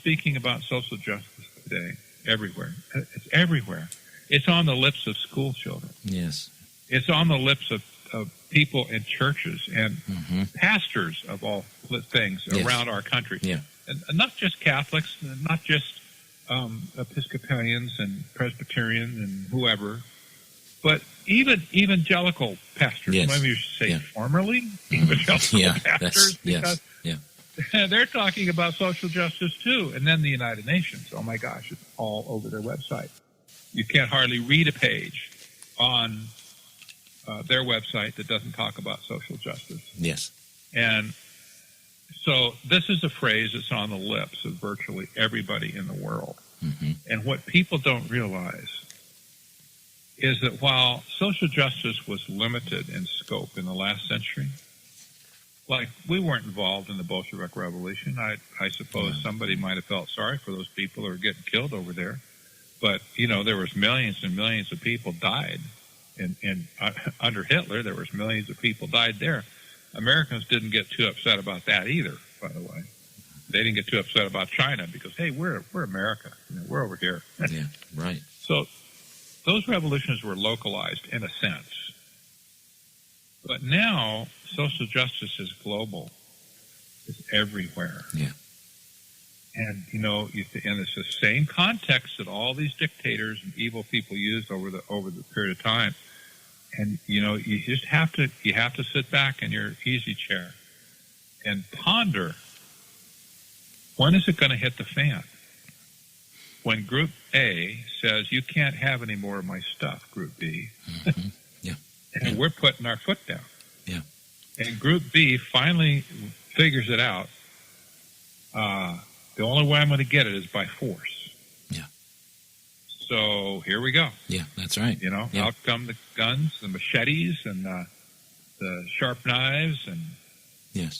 speaking about social justice today everywhere. It's everywhere. It's on the lips of school children. Yes. It's on the lips of people in churches and pastors of all things around our country. Yeah. And not just Catholics, and not just Episcopalians and Presbyterians and whoever, but even evangelical pastors. Yes. Maybe you should say formerly evangelical pastors. Yes. They're talking about social justice too. And then the United Nations. Oh my gosh, it's all over their website. You can't hardly read a page on their website that doesn't talk about social justice. Yes. And so this is a phrase that's on the lips of virtually everybody in the world. Mm-hmm. And what people don't realize is that while social justice was limited in scope in the last century, like we weren't involved in the Bolshevik Revolution. I suppose somebody might have felt sorry for those people who were getting killed over there. But, there was millions and millions of people died. And under Hitler, there was millions of people died there. Americans didn't get too upset about that either, by the way. They didn't get too upset about China because, hey, we're America. We're over here. Yeah, right. So those revolutions were localized in a sense. But now social justice is global. It's everywhere. Yeah. And, and it's the same context that all these dictators and evil people used over the period of time. And, you just have to sit back in your easy chair and ponder, when is it going to hit the fan? When Group A says, you can't have any more of my stuff, Group B. Mm-hmm. Yeah. And we're putting our foot down. Yeah. And Group B finally figures it out. The only way I'm going to get it is by force. Yeah. So here we go. Yeah, that's right. Out come the guns, the machetes, and the sharp knives, and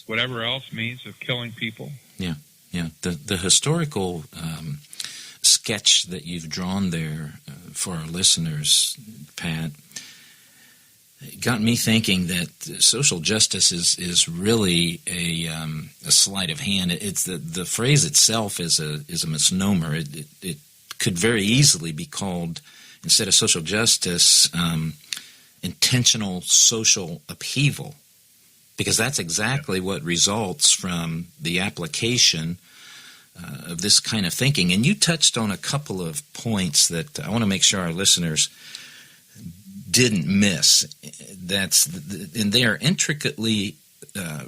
whatever else means of killing people. Yeah, yeah. The historical sketch that you've drawn there for our listeners, Pat, got me thinking that social justice is really a sleight of hand. It's the phrase itself is a misnomer. It could very easily be called, instead of social justice, intentional social upheaval, because that's exactly what results from the application of this kind of thinking. And you touched on a couple of points that I want to make sure our listeners didn't miss. And they are intricately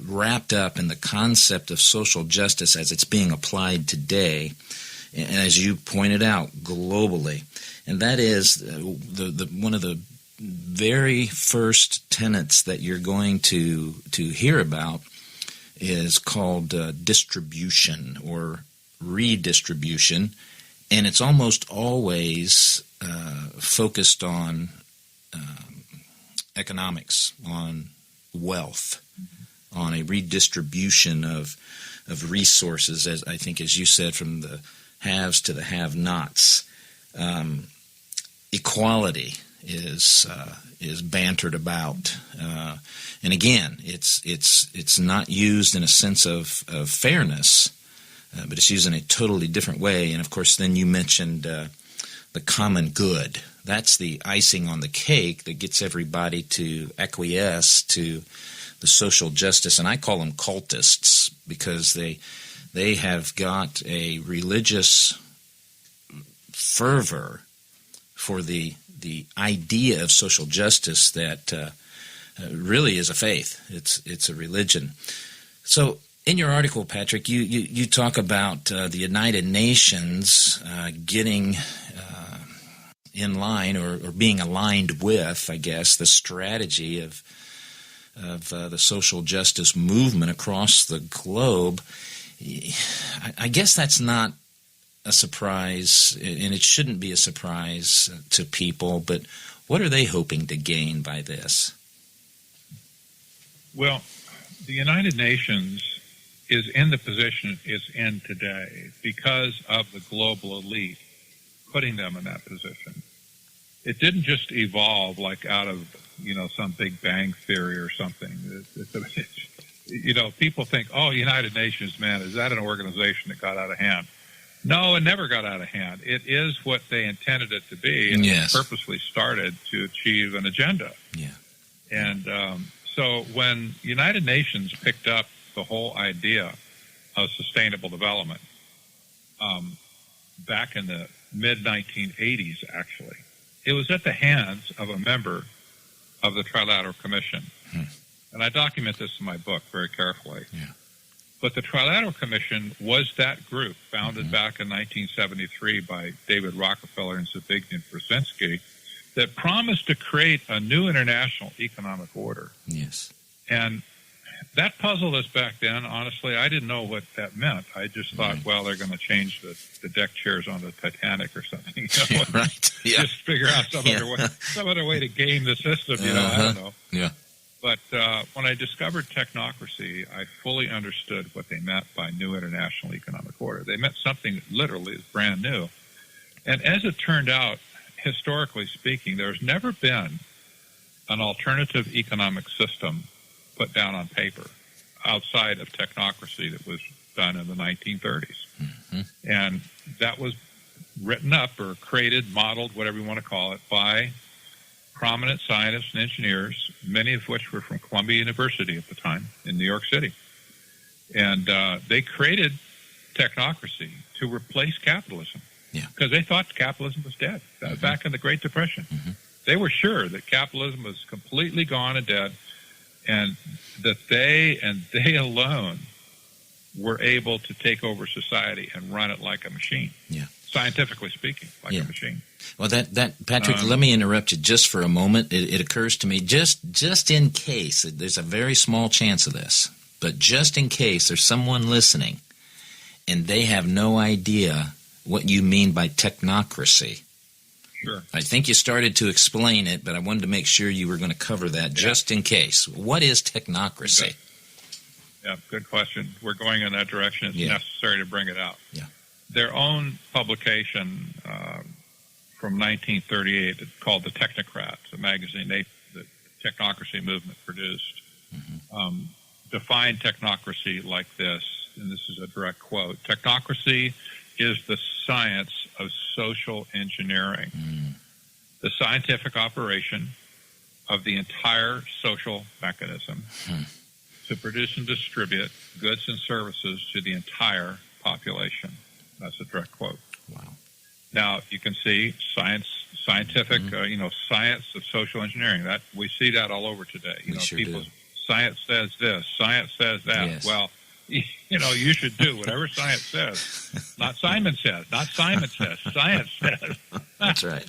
wrapped up in the concept of social justice as it's being applied today, and as you pointed out, globally. And that is the one of the very first tenets that you're going to hear about is called distribution or redistribution, and it's almost always focused on economics, on wealth, on a redistribution of resources, as I think, as you said, from the haves to the have-nots. Equality is bantered about, and again, it's not used in a sense of fairness, but it's used in a totally different way. And of course, then you mentioned the common good. That's the icing on the cake that gets everybody to acquiesce to the social justice. And I call them cultists because they have got a religious fervor for the idea of social justice that really is a faith. It's a religion. So in your article, Patrick, you talk about the United Nations getting in line or being aligned with, I guess, the strategy of the social justice movement across the globe. I guess that's not a surprise, and it shouldn't be a surprise to people, but what are they hoping to gain by this? Well, the United Nations is in the position it's in today because of the global elite putting them in that position. It didn't just evolve like out of, some Big Bang theory or something. People think, United Nations, man, is that an organization that got out of hand? No, it never got out of hand. It is what they intended it to be, and Yes. it purposely started to achieve an agenda. Yeah. And so when United Nations picked up the whole idea of sustainable development back in the mid-1980s, actually, it was at the hands of a member of the Trilateral Commission. And I document this in my book very carefully. Yeah. But the Trilateral Commission was that group founded back in 1973 by David Rockefeller and Zbigniew Brzezinski that promised to create a new international economic order. Yes. And that puzzled us back then. Honestly, I didn't know what that meant. I just thought, well, they're going to change the deck chairs on the Titanic or something. You know? Right. Yeah. Just figure out some other way to game the system. You know, I don't know. Yeah. But when I discovered technocracy, I fully understood what they meant by new international economic order. They meant something that literally is brand new. And as it turned out, historically speaking, there's never been an alternative economic system put down on paper outside of technocracy that was done in the 1930s. And that was written up or created, modeled, whatever you want to call it, by prominent scientists and engineers, many of which were from Columbia University at the time in New York City. And they created technocracy to replace capitalism because they thought capitalism was dead back in the Great Depression. They were sure that capitalism was completely gone and dead, and that they alone were able to take over society and run it like a machine. Scientifically speaking, like a machine. Well, that Patrick, let me interrupt you just for a moment. It occurs to me, just in case, there's a very small chance of this, but just in case there's someone listening and they have no idea what you mean by technocracy. Sure. I think you started to explain it, but I wanted to make sure you were going to cover that just in case. What is technocracy? Yeah, good question. We're going in that direction. It's necessary to bring it out. Yeah. Their own publication from 1938 called The Technocrats, a magazine the technocracy movement produced, defined technocracy like this, and this is a direct quote: "Technocracy is the science of social engineering, the scientific operation of the entire social mechanism to produce and distribute goods and services to the entire population." That's a direct quote. Wow. Now, you can see scientific, science of social engineering. That we see that all over today. We sure do. Science says this, science says that. Yes. Well, you should do whatever science says. Not Simon says. Not Simon says. Science says. That's right.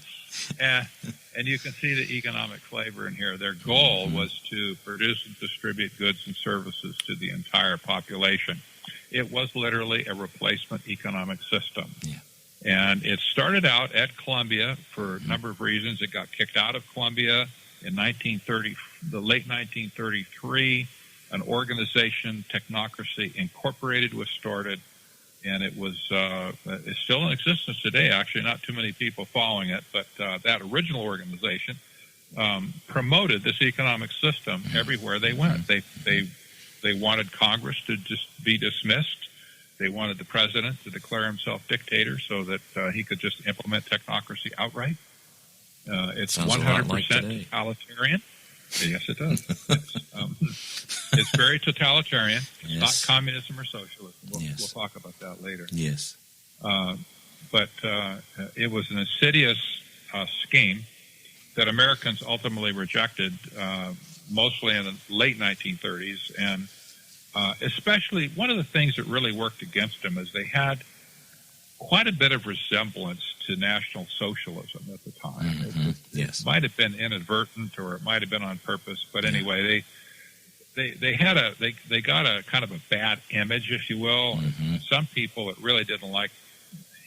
And you can see the economic flavor in here. Their goal was to produce and distribute goods and services to the entire population. It was literally a replacement economic system. Yeah. And it started out at Columbia for a number of reasons. It got kicked out of Columbia in the late 1933. An organization, Technocracy Incorporated, was started, and it's still in existence today. Actually, not too many people following it, but that original organization promoted this economic system everywhere they went. They wanted Congress to just be dismissed. They wanted the president to declare himself dictator so that he could just implement technocracy outright. It's 100% totalitarian. Yes, it does. It's very totalitarian. It's not communism or socialism. We'll talk about that later. Yes. But it was an insidious scheme that Americans ultimately rejected, mostly in the late 1930s. And especially one of the things that really worked against them is they had quite a bit of resemblance to National Socialism at the time. It might have been inadvertent or it might have been on purpose, but anyway, they got a kind of a bad image, if you will. And some people that really didn't like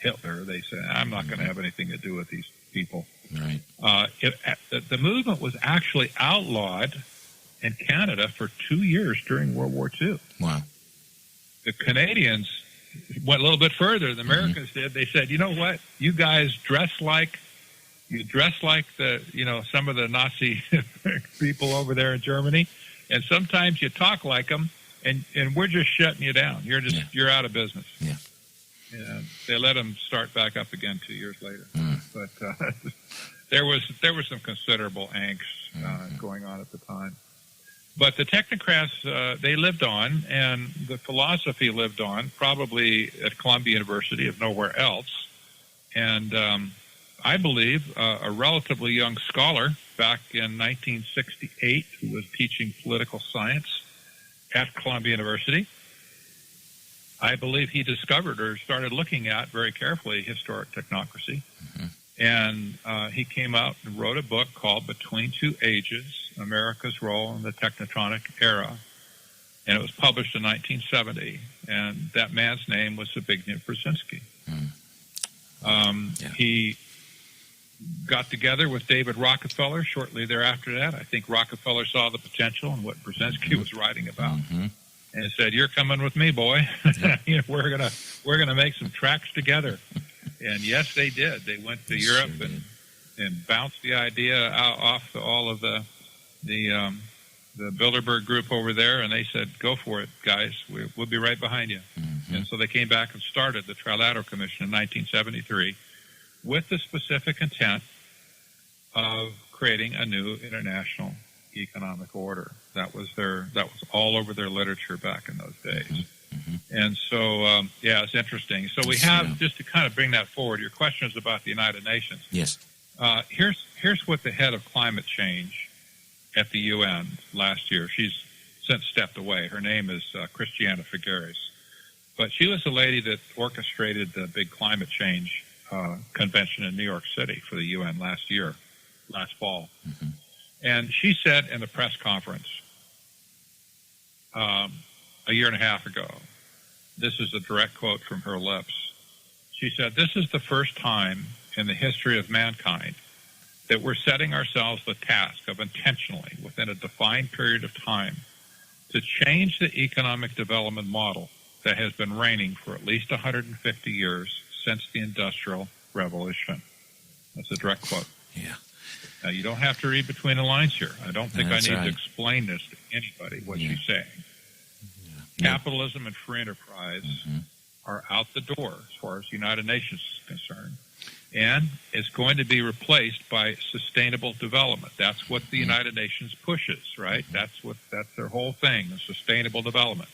Hitler, they said, "I'm not going to have anything to do with these people." Right. The movement was actually outlawed in Canada for 2 years during World War II. Wow. The Canadians went a little bit further than the Americans did. They said, "You know what? You guys dress like some of the Nazi people over there in Germany, and sometimes you talk like them, and we're just shutting you down. You're out of business." Yeah. and they let them start back up again 2 years later. Mm. But there was some considerable angst going on at the time. But the technocrats, they lived on, and the philosophy lived on, probably at Columbia University, if nowhere else. And I believe a relatively young scholar back in 1968 who was teaching political science at Columbia University, I believe he discovered or started looking at very carefully historic technocracy. Mm-hmm. And he came out and wrote a book called Between Two Ages, America's Role in the Technocratic Era. And it was published in 1970. And that man's name was Zbigniew Brzezinski. He got together with David Rockefeller shortly thereafter that. I think Rockefeller saw the potential in what Brzezinski was writing about. Mm-hmm. And said, "You're coming with me, boy. Yeah. We're gonna make some tracks together." And yes, they did. They went to Europe and bounced the idea off all of the Bilderberg group over there, and they said, "Go for it, guys. We'll be right behind you." Mm-hmm. And so they came back and started the Trilateral Commission in 1973 with the specific intent of creating a new international economic order. That was all over their literature back in those days. Mm-hmm. And so, it's interesting. So we have, just to kind of bring that forward, your question is about the United Nations. Yes. Here's what the head of climate change at the UN last year, she's since stepped away. Her name is Christiana Figueres. But she was the lady that orchestrated the big climate change convention in New York City for the UN last fall. Mm-hmm. And she said in the press conference a year and a half ago, this is a direct quote from her lips. She said, "This is the first time in the history of mankind that we're setting ourselves the task of intentionally, within a defined period of time, to change the economic development model that has been reigning for at least 150 years since the Industrial Revolution." That's a direct quote. Yeah. Now, you don't have to read between the lines here. I don't think I need to explain this to anybody, what she's saying. Yeah. Capitalism and free enterprise are out the door as far as the United Nations is concerned. And it's going to be replaced by sustainable development. That's what the United Nations pushes, right? That's their whole thing, sustainable development.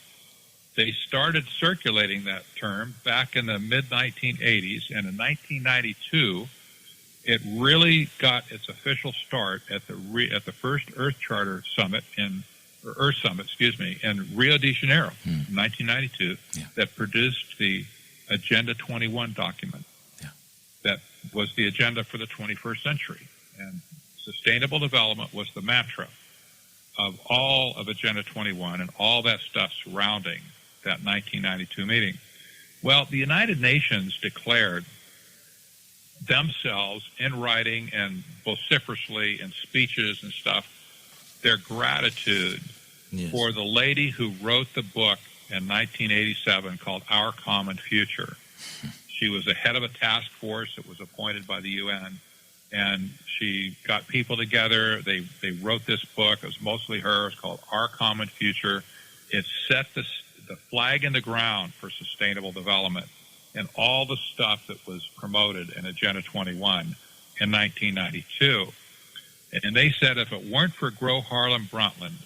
They started circulating that term back in the mid-1980s, and in 1992, it really got its official start at the first Earth Summit in Rio de Janeiro in 1992, that produced the Agenda 21 document. Yeah. That was the agenda for the 21st century. And sustainable development was the mantra of all of Agenda 21 and all that stuff surrounding that 1992 meeting. Well, the United Nations declared themselves in writing and vociferously in speeches and stuff their gratitude for the lady who wrote the book in 1987 called Our Common Future. She was the head of a task force that was appointed by the UN, and she got people together. They wrote this book. It was mostly her. It's called Our Common Future. It set the flag in the ground for sustainable development and all the stuff that was promoted in Agenda 21 in 1992. And they said if it weren't for Gro Harlem Brundtland,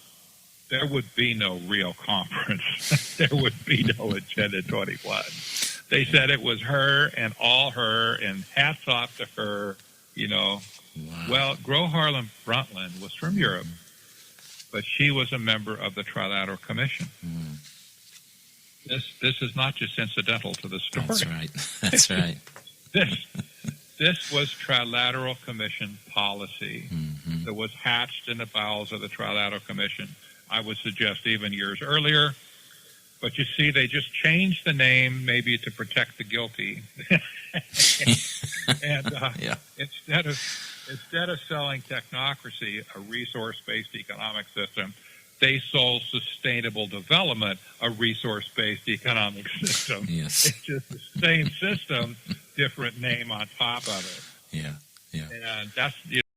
there would be no Rio conference. There would be no Agenda 21. They said it was her and all her, and hats off to her, Wow. Well, Gro Harlem Brundtland was from Europe, but she was a member of the Trilateral Commission. This is not just incidental to the story. That's right. That's right. This was Trilateral Commission policy that was hatched in the bowels of the Trilateral Commission. I would suggest even years earlier. But you see, they just changed the name maybe to protect the guilty. And instead of selling technocracy, a resource-based economic system, they sold sustainable development, a resource-based economic system. Yes. It's just the same system, different name on top of it. Yeah, yeah. And that's